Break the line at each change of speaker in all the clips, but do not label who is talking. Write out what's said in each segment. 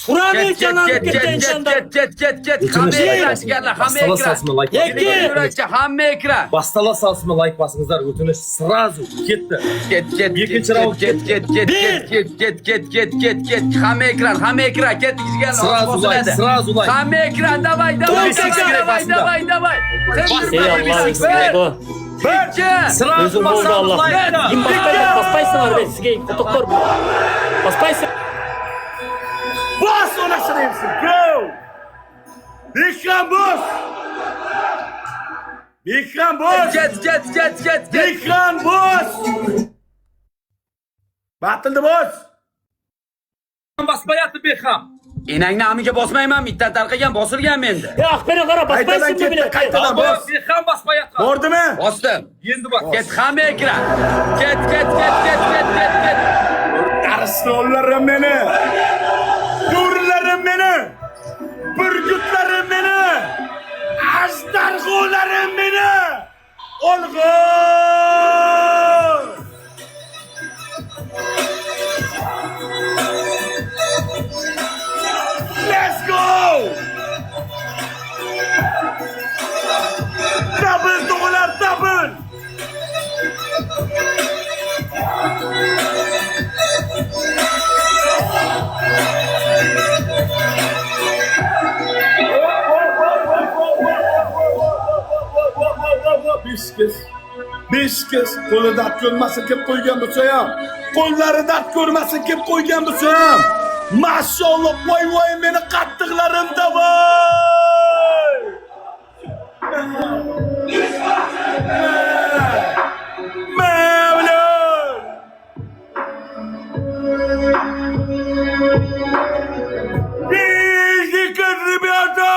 Kur'an'ın canlanıp gitti insanlar.
Get.
Hamma ekran
Bastala
hamma ekran.
salsın like
Yekki.
Hamma ekran.
Bastala salsın like basыңыздар өтініш сразу ketdi. Ikkinchi raund
Get. Hamma ekran. Get.
Сразу like.
Hamma ekran. Davay.
Ey Allah ekber.
Сразу
Özüm oldu
basalım
Allah.
like'da.
Kim baspaysın var ben sizge doktor. Baspaysın.
Bas ona sırayımsın. Go. Bikram boss. Bikram boss.
Get.
Bikram boss. Batıldı boss.
Basmayapti Behram.
Enangni amiga bosmayman, mitdan tarqagan bosilgan menda.
Ya akbara qara baspaysın mı bile?
Qaytadan boss.
Behram basmayapti.
Bordimi?
Bosdim.
Endi bas.
Get hamma ekran. Get.
Arslonlarim beni. Nurlarim beni. Burgutlarim beni. Ajdarg'ularim beni. Olg'ur. Let's go. Double dolar double. Beş kez qo'li dard ko'rmasin kim qo'ygan bo'lsa ham, qo'llari dard ko'rmasin kim qo'ygan bo'lsa ham, mashalloh voy meni qattiqlarimda voy. Mavlud. Bizga rебята.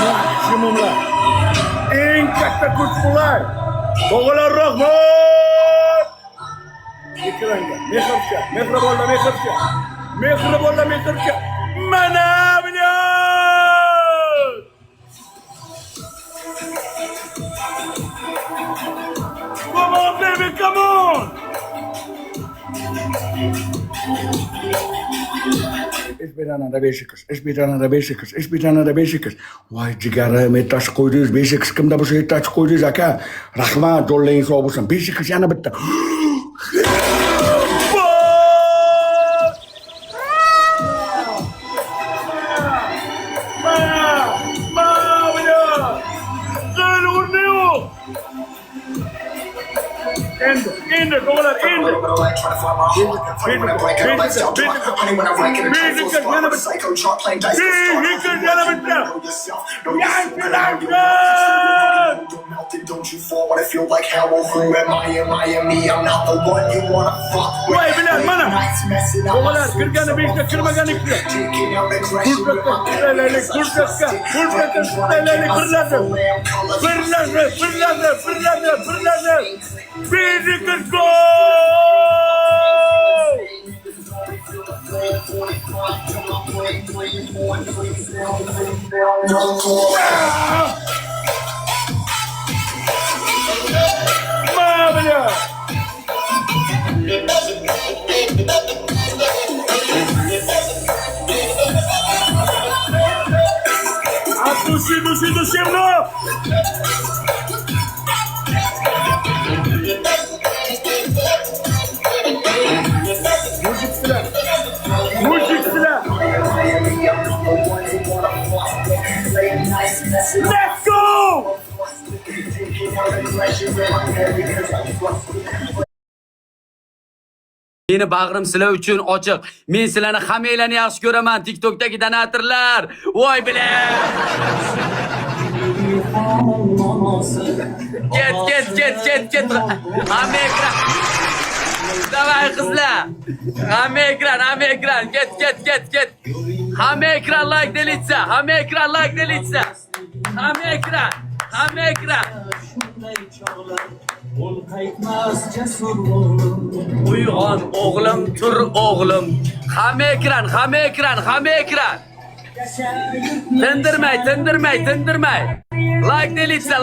Maksimumlar. Eng katta kuch bular. Tog'alar rahmat. Ekranga, mehribonlar. Mana bilan. Come on baby, come on. Ich bin einer der Beşiktaş. Vay ciğerim, taş koydunuz. Beşiktaş kimde bu şey taş koydunuz aka. Rahmat, yollayın sağ olsun. Beşiktaş yana bitti. İndir, dolar, indir.
Don't you fall when I feel like hell? Who am I? Am me? I'm not the one you wanna fuck with.
Vay bilen bana. Dolar, kırganı beşte, kırmaganı kırla. Fırladı. Bizi kırk gol. Mavla. Души, бро! Mujikler! Let's go!
Meni bag'rim sizlar uchun ochiq. Men sizlarni hammanglarni yaxshi ko'raman. TikTokdagi donatorlar. Voy bilan. Get. Hamma ekran. Davay qizlar. Hamma ekran. Get. Hamma ekran like delitsa. Hamma ekran. Uyg'on o'g'lim, tur o'g'lim. Hamma ekran. Tindirmay. Like delitsa.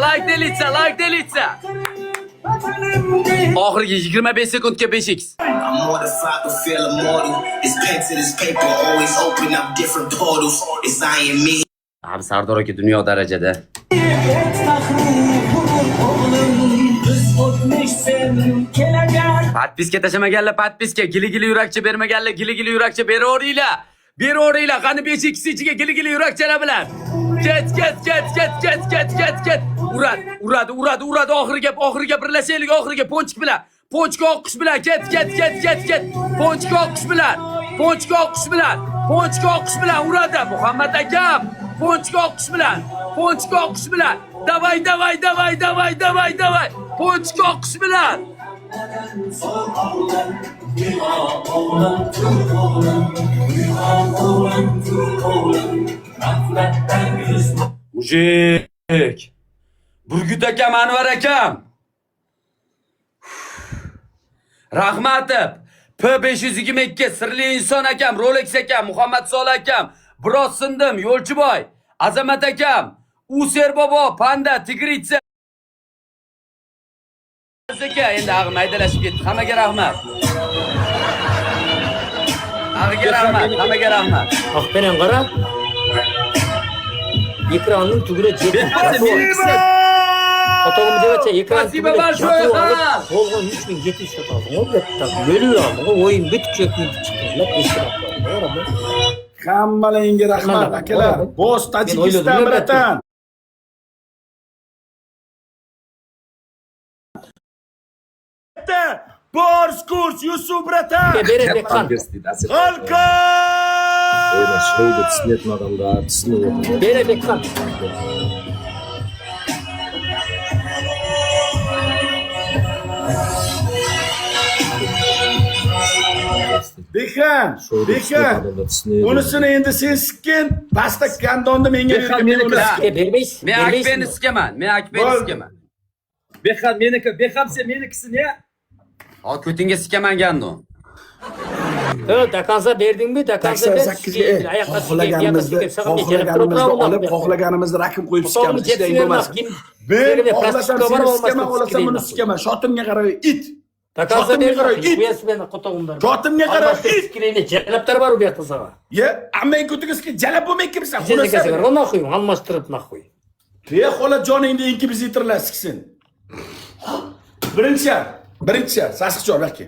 Oxirgi 25 sekundga 5x.
I'm mortified but feel immortal. It's pen to this paper, always open up different portals. It's I and me.
Abi Sardor aka dunyo darajada. Podpiska tashamaganlar podpiska, gili yurakcha bermaganlar gili yurakcha beraveringlar. Qani 5x ichiga gili yurakchalar bilan. Ket. Uradi oxiriga birlashaylik oxiriga ponchik bilan. Ponchik oqish bilan ket. Ponchik oqish bilan uradi Muhammad akam. Ponchik oqish bilan. Davay. Ponchik oqish bilan. Mujik. Burgut akam, Anvar akam. Rahmatov, P522, Sirli inson akam, Rolex akam, Muhammad Solih akam, Biroz sindim, Yo'lchiboy, Azamat akam, User bobo, Panda, Tigritsa. Aka endi ag'im aydalashib ketdi. Hammaga rahmat. Hammaga rahmat.
Aqpenen qara. Ekranning tugida jetib. Fotoğrafımı devatça ekran tugida jatib olib, bo'lgan 3700 fotoğraf. O'lgatda o'lib, o'yin bitib chiqdi.
Hammalaringga rahmat akalar. Bosh Tojikiston bratan. Bors kurs Yusuf bratan.
Berebekkan.
Halka!
Öyle şöyle түсінетін адамдар түсінеді.
Berebekkan.
Bekan. Unisini endi sen sikkin, pastda kandonni menga
Bermaysiz.
Men akpeni sikaman.
Beham sen menikisini ya.
Al ko'tingga sikaman gando.
Dakansa berdingmi? Dakansa
xohlaganimizda raqam qo'yib sikamiz. Ishlaring bo'lmasin. Men xohlasam seni sikaman, xohlasam buni sikaman. Shotimga qarab it.
Dakansa berding. Uyasmeni qotog'imdan.
Shotimga qarab it.
Kireyni jalablar bor u yoqda saga.
Ya, ammang ko'tigiski jalab bo'lmayapsan.
Xulasa, naxuy, almashtirib naxuy.
Te xola joningni inkvizitorlar siksin. Birinchi shart, sassiqchor balki.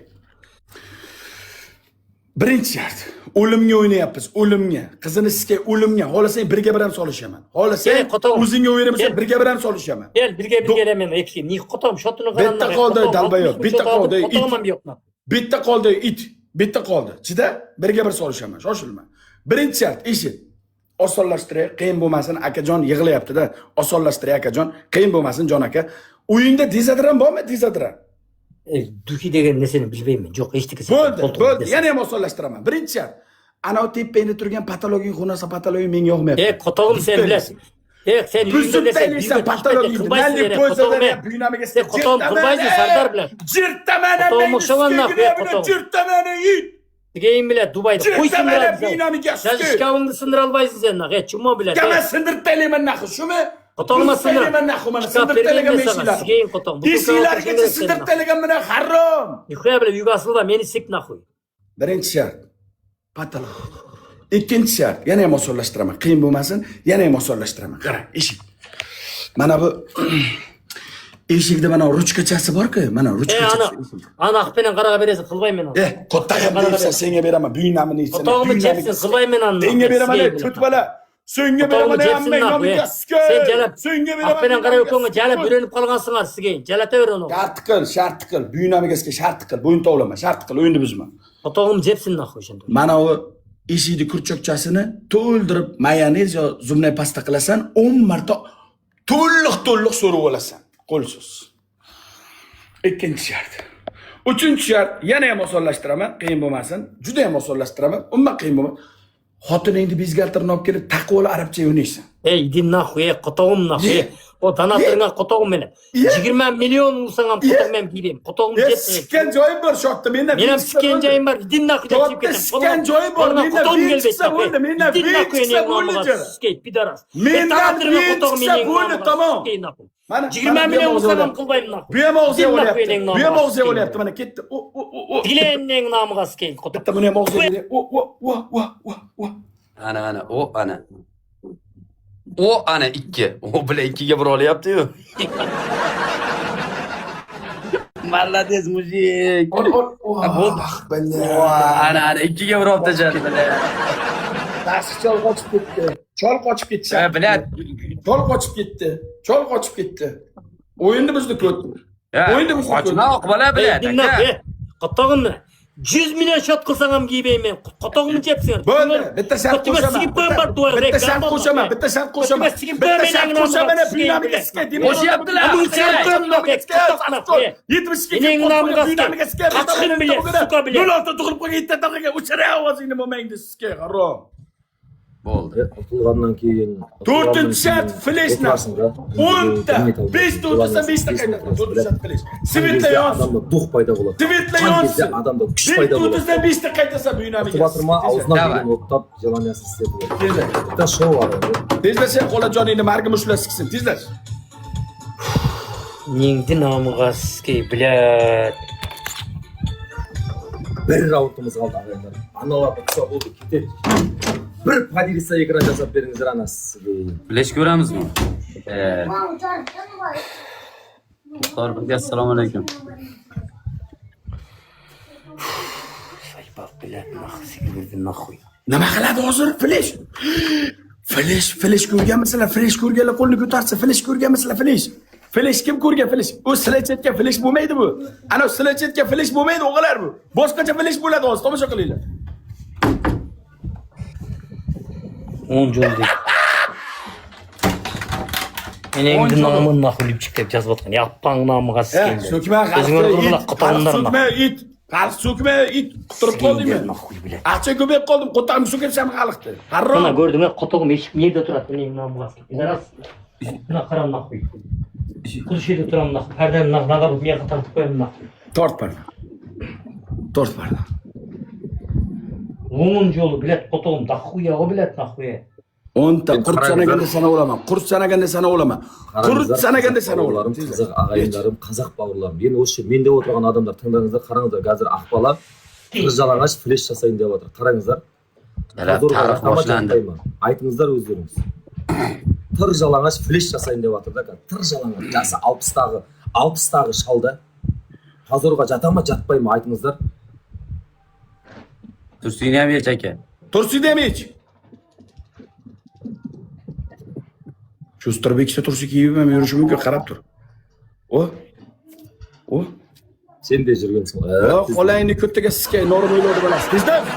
Birinchi shart, o'limga o'ynayapmiz, o'limga. Qizini sikay o'limga. Xohlasang birga bir ham solishaman. Xohlasang o'zingga o'ynayapsan, birga bir ham solishaman.
Birga men aytgan, ni qotog'im shotini qaranlar.
Bitta qoldi dalbayo, bitta qoldi it. Bitta qoldi it, bitta qoldi. Chida, birga bir solishaman, shoshilma. Birinchi shart, eshit. Osonlashtiray, qiyin bo'lmasin, akajon yig'layapti-da. Osonlashtiray akajon, qiyin bo'lmasin jon aka. Uyingda dezodorant bormi, dezodorant?
Duki degan narsani bilmayman. Yo'q, eshitdingiz.
Bo'ldi. Yana ham osonlashtiraman. Birinchi shart. Ana o tepangda turgan patologik xonasi patologik menga yoqmayapti.
Qotog'im sen bilasan. Sen
yuzingda patologik nali ko'zada buynamiga sen
qotog'im qilmaysiz Sardor bilan.
Jirtaman jirtaman it.
Degan bilan Dubayda qo'ysinlar.
Buynamiga
sen shkavingni sindira olmaysiz sen. Chimo bilan.
Kama sindirib taylayman naxi, shumi?
Qotog'im sindirib
sindirib taylagan meshlar.
Keyin qotog'im.
Esinglargacha sindirib taylagan bilan harom.
Yuqoya bilan yugasida meni sik naxuy.
Birinchi shart. Patologik. Ikkinchi shart, yana ham osonlashtiraman. Qiyin bo'lmasin, yana ham osonlashtiraman. Qara, eshik. Mana bu eshikda mana ruchkachasi bor-ku, mana ruchkachasi.
Ana aqpenen qaraga berasiz, qilmayman uni.
Qo'ttaga deysan, senga beraman, buynamini ichsin.
Qotog'imni chepsin, qilmayman uni.
Senga beraman, to'rt bola. Senga beraman, amma nomiga sikay.
Sen jalab.
Senga beraman.
Aqpenen qarab o'qonga jalab bo'linib qolgansiz sizga. Jalataver uni.
Shart qil, buynamiga sikay, shart qil, bo'yin tovlama, shart qil, o'yinni buzma.
Qotog'im chepsin naxoy shunda.
Mana u eshikni kurchokchasini to'ldirib mayonez yo zumnay pasta qilasan, 10 marta to'liq so'rib olasan. Qo'lsiz. Ikkinchi shart. Uchinchi shart, yana ham osonlashtiraman, qiyin bo'lmasin. Juda ham osonlashtiraman. Umuman qiyin bo'lmaydi. Xotiningni bezgaltirib olib kelib, taqvoli arabcha o'ynaysan.
Din naxoy, qotog'im naxoy. O tanatırına kotogum meni. 20 milyon ursan ham kotog men bileyim. Kotogum
Ya
jetsin.
sikkan joyim bor shu yerda. Menda
Men ham sikkan joyim bor. Dinna qilib
To'rtta
ketdim.
sikkan joyim bor. Menda bir chiqsa bo'ldi. Menda bir chiqsa bo'ldi.
Skate pidaras.
Mendan bir chiqsa bo'ldi, tamom. Mana
20 milyon ursan ham qilmayman naxu.
Bu ham og'ziga olyapti. Bu ham og'ziga olyapti. Mana ketdi.
Dilenning nomiga skate kotog.
Bitta buni ham og'ziga olyapti. O.
Ana ana o ana 2. O bilan 2ga bir olyapti-yu. Молодец, mujik. Ana 2ga bir olib tashladi.
Tashqi chol qochib ketdi. Chol qochib ketdi.
Ha, bilat.
Chol qochib ketdi. O'yinni bizni ko'rdi. O'yinni bizni ko'rdi.
Qochma oqbala bilat.
Dinna kotogimni 100 milyon shot qilsam ham giybeymen. Kotogimni jepsin.
Bo'ldi. Bitta shart qo'shaman. Bitta shart qo'shaman. Bitta shart qo'shaman. Buyunamiga sikay.
Qo'shyaptilar.
70
Mening nomimga sikay. Qachqin bilan, suka bilan.
Yo'lda tug'ilib qolgan itta taqaga o'chara ovozingni bo'lmaydi sikay, harom.
Bo'ldi.
Otilgandan keyin
4-chi shart fleshni 10ta 5 ta o'tsa 5 ta qaytadi. 4-chi shart flesh. Svetla yonsin.
adamda duh paydo bo'ladi.
Svetla yonsin.
Adamda kuch paydo bo'ladi.
5 ta 5 ta qaytasa buyunamiga.
Batırma ağzından
Давай.
bir nokta желание sistemi.
Tezla.
Bitta show var.
Tezla sen qo'la joningni marga mushlar siksin. Tezla.
Ningdi nomiga skate bilat.
Bir raundumuz kaldı arkadaşlar. Analar kısa oldu gidelim. Bir padirisa ekran yazıp berinizler anasız.
Flash ko'ramizmi? Assalomu alaykum.
Saypaq bilat naxsiga birdi naxuy.
Nima qiladi hozir flesh? Flesh ko'rganmisizlar? Flesh ko'rganlar qo'lni ko'tarsa, flesh ko'rganmisizlar? Flesh kim ko'rgan flesh? O slechetga flesh bo'lmaydi bu. Ana slechetga flesh bo'lmaydi o'g'illar bu. Boshqacha flesh bo'ladi hozir, tomosha qilinglar.
10 jo'ldik. Mening nomim naxulib chiqib yozib yappang nomiga skate.
So'kma so'kma it. Qarz so'kma it. Turib qoldingmi?
Naxuy bilat.
Aqcha ko'payib qoldim, qo'tarib so'kibsam xalqni. Qarro.
Mana ko'rdingmi? Qotog'im eshik yerda turadi mening nomimga skate. Bidaras. Buna qaram naxuy. Qulshida turam naxuy. Pardam naxnaga bu men qatam qo'yam naxuy.
Tort parda.
10 jo'li bilat qotog'im naxuy o bilat naxuy.
10 ta qurt sanaganda sana olaman. Qurt sanaganda sana olaman.
Kızak ağayınlarım, kazak bağırlarım. Yani o şey, mende oturgan adamlar tыңдарыңыздар, қараңыздар, қазір ақбала жалаңаш флеш жасайын деп жатыр. Қараңыздар.
Tarix boshlandi.
Айтыңыздар өздеріңіз. Тыр жалаңаш флеш жасайын деп жатыр да. Тыр жалаңаш жасы 60-тағы шалда. Қазірға жата ма, жатпай ма айтыңыздар.
Tursuniyamich aka.
Tursuniyamich. Shu Sturbekcha tursi kiyib ham yurishi mumkin, qarab tur. O.
Sen de жүргенсің.
Qo'lingni ko'ttaga siskay, norim o'yladi bilasiz. Tezlash.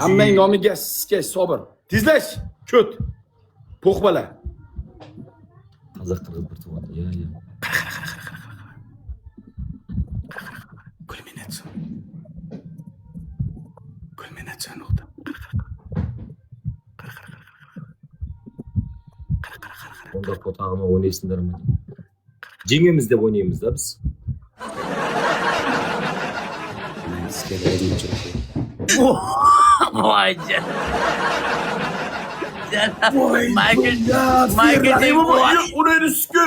Hammang nomiga siskay, sobir. Tezlash. Ko't. Po'q bola.
Қазақ қырғыз бір туған.
Kulminatsiya nuqta.
Onda potağıma oynayısınlar mı? Cengemiz de oynayımız da biz.
Vay Michael değil bu.
Oraya sıkı.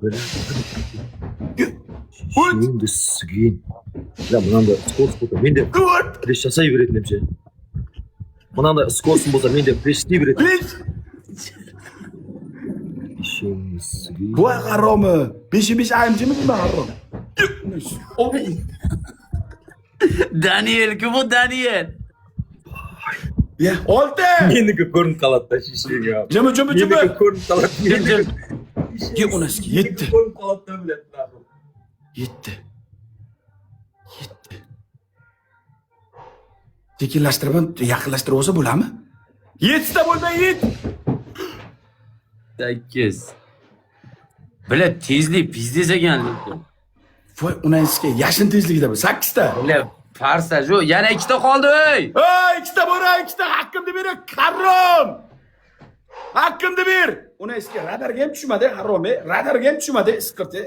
Böyle. Şimdi sıkıyın. Ya bundan da skors buldu. Ben de flash yasayı üretim şey. Bundan da skorsun buldu. Ben de flash diye üretim. Şimdi sıkıyın.
Bu haramı. Beş ayımcı mı bu haram?
Daniel, kim o Daniel?
Ya oldu.
Meni görün kalatta şişiyor ya.
Cımı.
Meni görün kalatta.
Ye onu eski. Yetti.
Görün kalatta bile.
Yetti. Sekinlashtirib, yaqinlashtirib olsa bo'ladimi? 7 ta bo'lmay
8. Bile tezlik pizdes ekanlik.
Voy, unaysiga yashin tezligida bu 8 ta.
Bile farsa shu, yana 2 ta qoldi ey.
Ey, 2 ta bor, 2 ta haqqimni bering, qarrom. haqqimni ber. Uni eski radarga ham tushmadi, haromi, radarga ham tushmadi, isqirti.